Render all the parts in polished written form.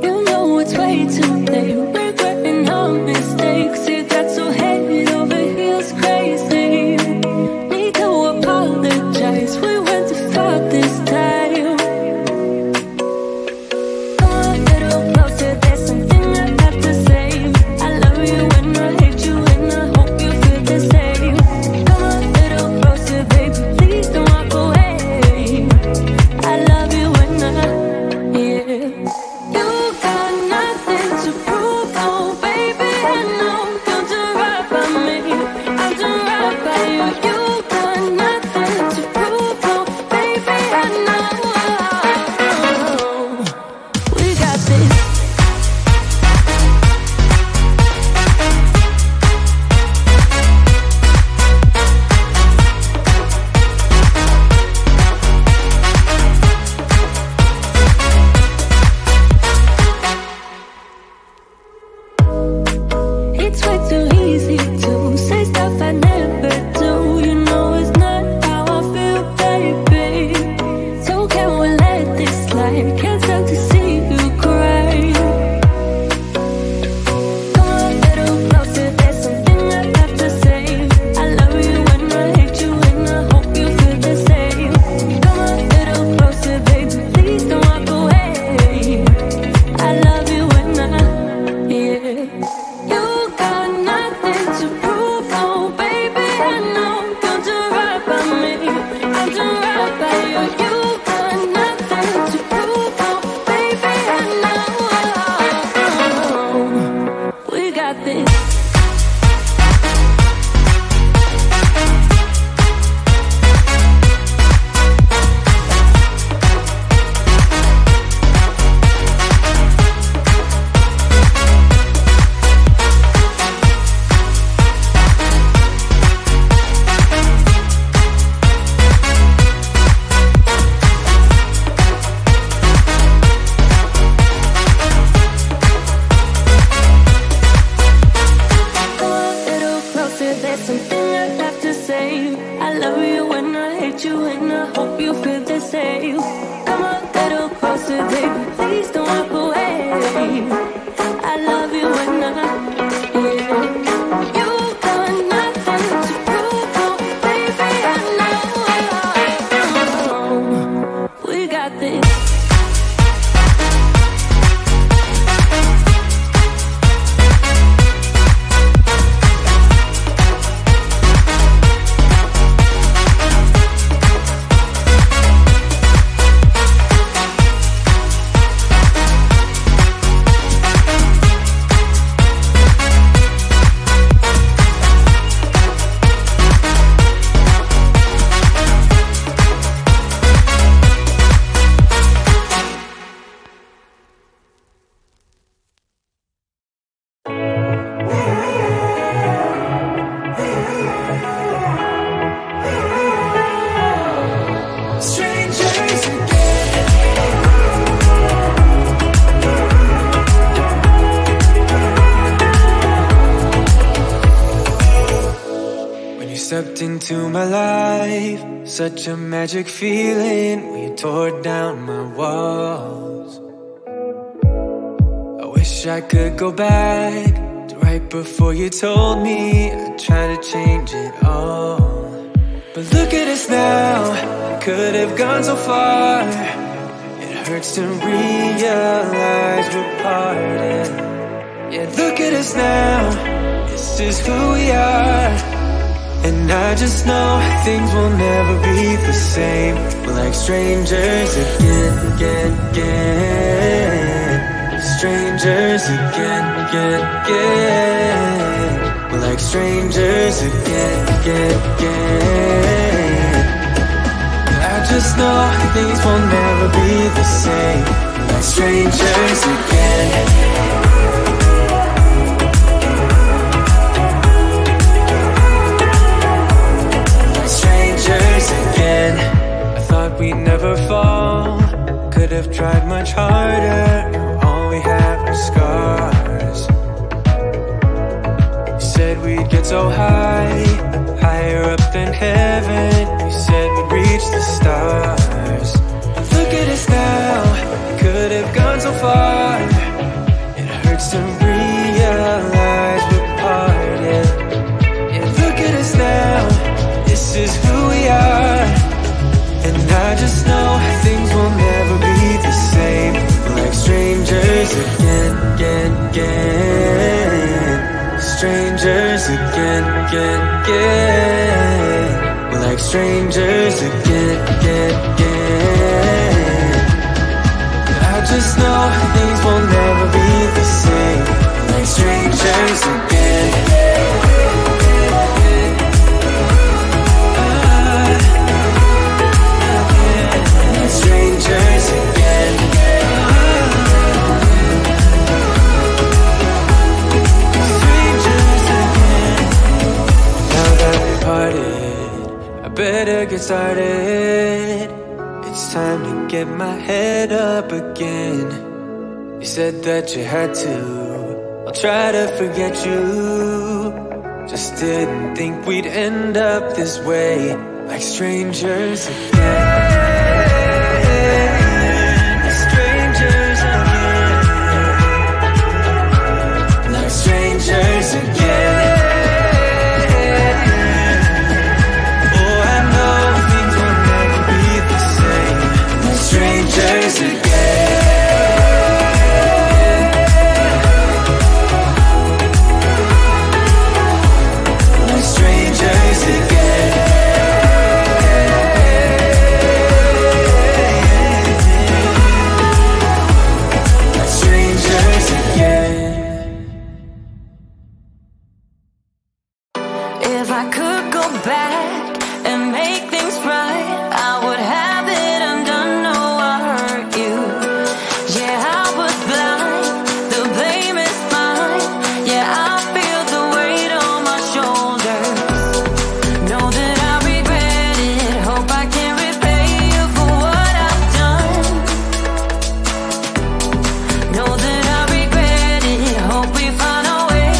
You know it's way too late, regretting our mistakes. It got so head over heels crazy. Need to apologize, we went too far this time. Come a little closer, there's something I have to say. I love you and I hate you and I hope you feel the same. Come a little closer, baby, please don't walk away. I love you and yeah. You got nothing to prove, oh baby, I know. You're doing right by me, I'm doing right by you. You got nothing to prove, oh baby, I know. We got this. It's way too easy to say stuff I never do. You know it's not how I feel, baby. So can we let this slide? Can't stand to see you cry. Come a little closer, there's something I have to say. I love you and I hate you and I hope you feel the same. Come a little closer, baby, please don't walk away. I love you and yeah. You got nothing to prove, oh baby, I know. You're doing right by me, I'm doing right by you. You got nothing to prove, oh baby, I know. We got this. Come a little closer, there's something I have to say. I love you and I hate you and I hope you feel the same. Come a little closer, baby, please don't walk away. I love you and yeah. You got nothing to prove, oh baby, I know. We got this. Stepped into my life, such a magic feeling when you tore down my walls. I wish I could go back to right before you told me I'd try to change it all. But look at us now, I could have gone so far. It hurts to realize we're parted. Yeah, look at us now, this is who we are. And I just know things will never be the same. We're like strangers again. Strangers again. We're like strangers again. I just know things will never be the same. We're like strangers again. Again. I thought we'd never fall. Could have tried much harder. All we have are scars. You said we'd get so high, higher up than heaven. You said we'd reach the stars. But look at us now. Could could have gone so far. It hurts to realize we're parted. Yeah, look at us now, this is who we are. And I just know things will never be the same. We're like strangers again, again, again. Strangers again, again, again. We're like strangers again, again, again. I just know things will never be the same. We're like strangers again. Strangers again. Strangers again. Now that we're parted, I better get started. It's time to get my head up again. You said that you had to, I'll try to forget you. Just didn't think we'd end up this way, like strangers again. Strangers again. Oh, I know things will never be the same. Like strangers again. Like strangers again. Like strangers again. If I could go back and make things right, I would have it undone. No, I hurt you. Yeah, I was blind. The blame is mine. Yeah, I feel the weight on my shoulders. Know that I regret it. Hope I can repay you for what I've done. Know that I regret it. Hope we find our way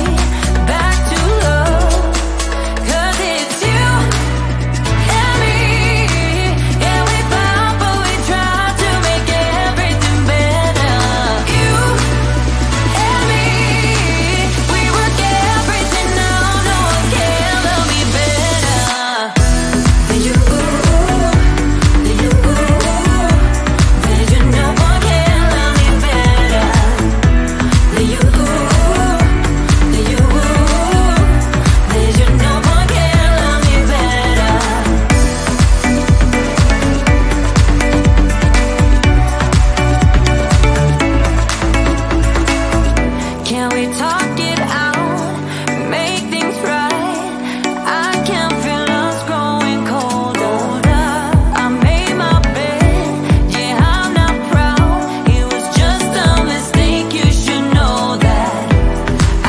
back to love. 'Cause it's you and me. Yeah, we fought, but we tried to make everything better. You and me, we work everything out. No one can love me better than you. Than you. Than you. No one can love me better than you. Than you. Than you. No one can love me better. Can we talk it out? Make things right. I can feel us growing colder. I made my bed. Yeah, I'm not proud. It was just a mistake. You should know that.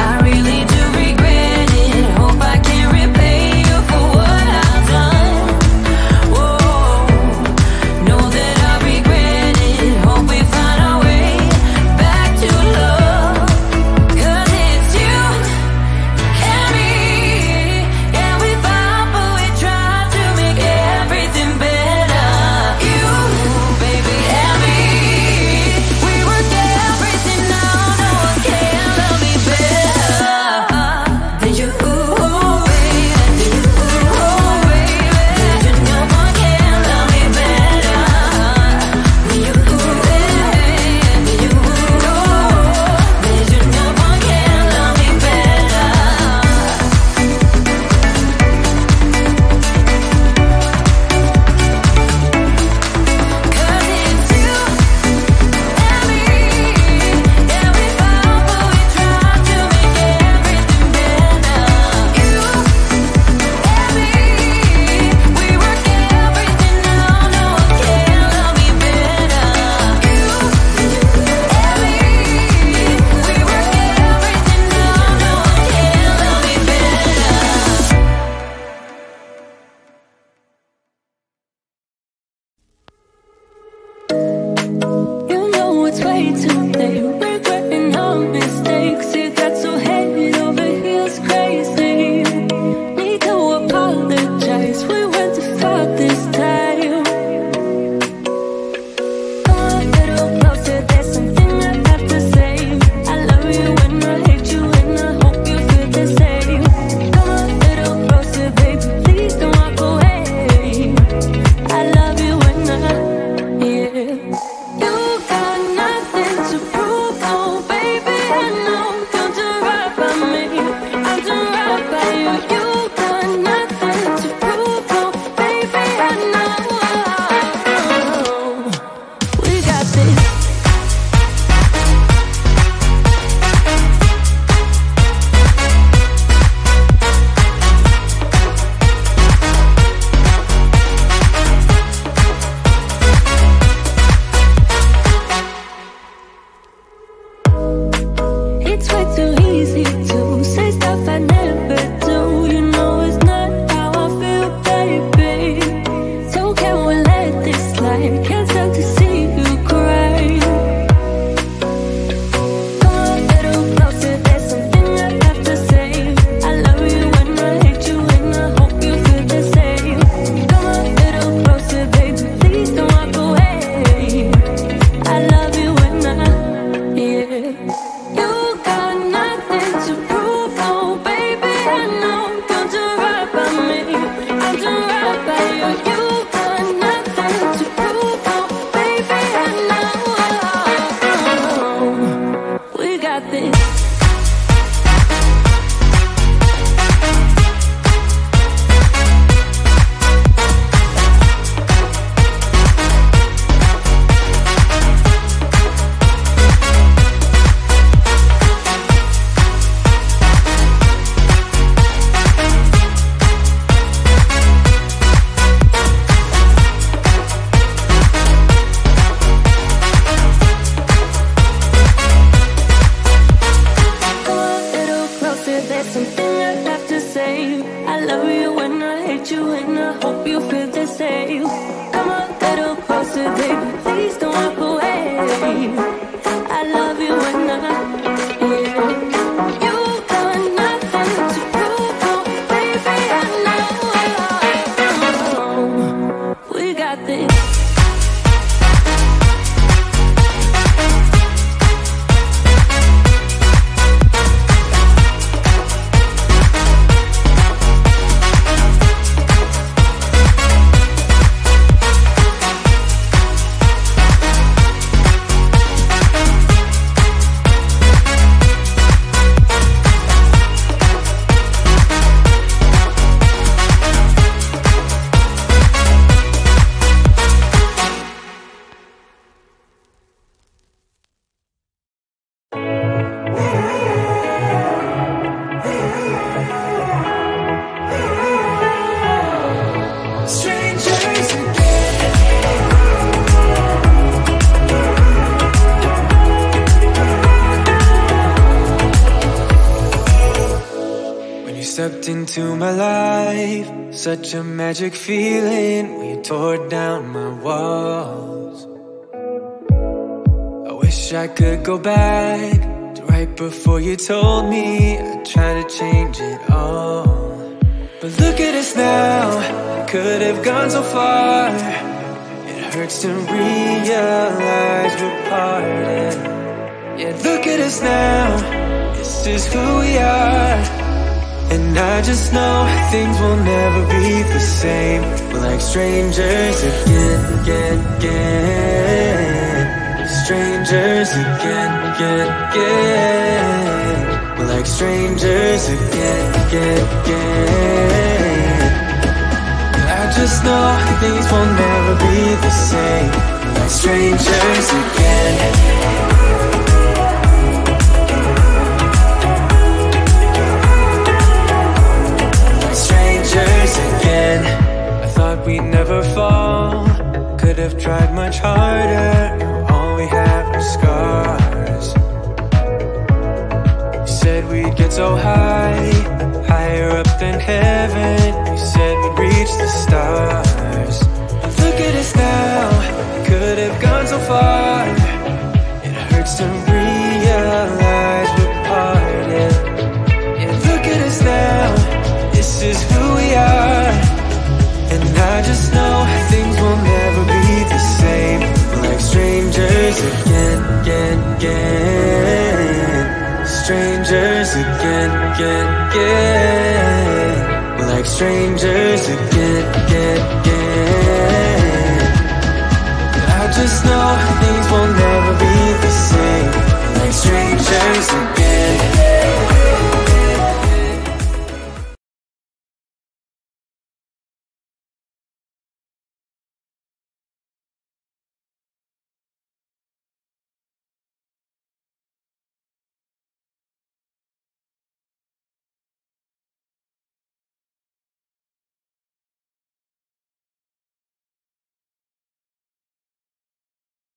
I really do regret it. Hope I can repay you for what I've done. Whoa, know that I regret it. Hope we find our way back to love. 'Cause it's you and me. Yeah, we fought, but we tried to make everything better. You, baby, and me. We work everything out. No one can love me better than you, baby. Than you, baby. Than you, no one can love me better than you, baby. Than you, no. Than you, no one can love me better. 'Cause it's you and me. Yeah, we fought, but we tried to make everything better. You and me, we work everything out. No one can love me better. You and me, we work everything out. No one can love me better. You know it's way too late. Regretting our mistakes. It got so head over heels crazy. Need to apologize. We went too far this time. Come a little closer. There's into my life. Such a magic feeling when you tore down my walls. I wish I could go back to right before you told me I'd try to change it all. But look at us now, could have gone so far. It hurts to realize we're parted. Yeah, look at us now, this is who we are. And I just know things will never be the same. We're like strangers again. Strangers again. We're like strangers again. I just know things will never be the same. We're like strangers again. Again. I thought we'd never fall. Could have tried much harder. Now all we have are scars. You said we'd get so high, higher up than heaven. You said we'd reach the stars. But look at us now, could have gone so far. It hurts to realize we're parted. Yeah, look at us now, this is who we are. And I just know things will never be the same. We're like strangers again. Strangers again. We're like strangers again. I just know